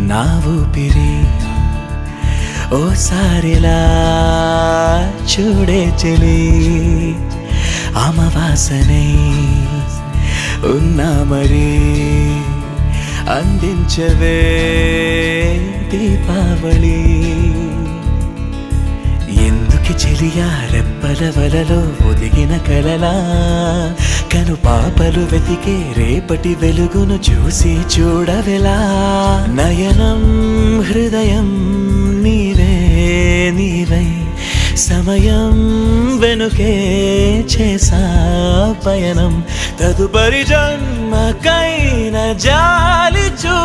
నా ఊపిరి ఓసారిలా చూడే చెలి అమవాసనై ఉన్నా మరి అందించవే దీపావళి ఎందుకి చెలియా రెప్పల వలలో ఒదిగిన కలలా కను పాపలు వెతికే రేపటి వెలుగును చూసి చూడవెలా నయనం హృదయం నీవే నీవై సమయం వెనుకే చేసా పయనం తదుపరి జన్మకైన జాలి చూ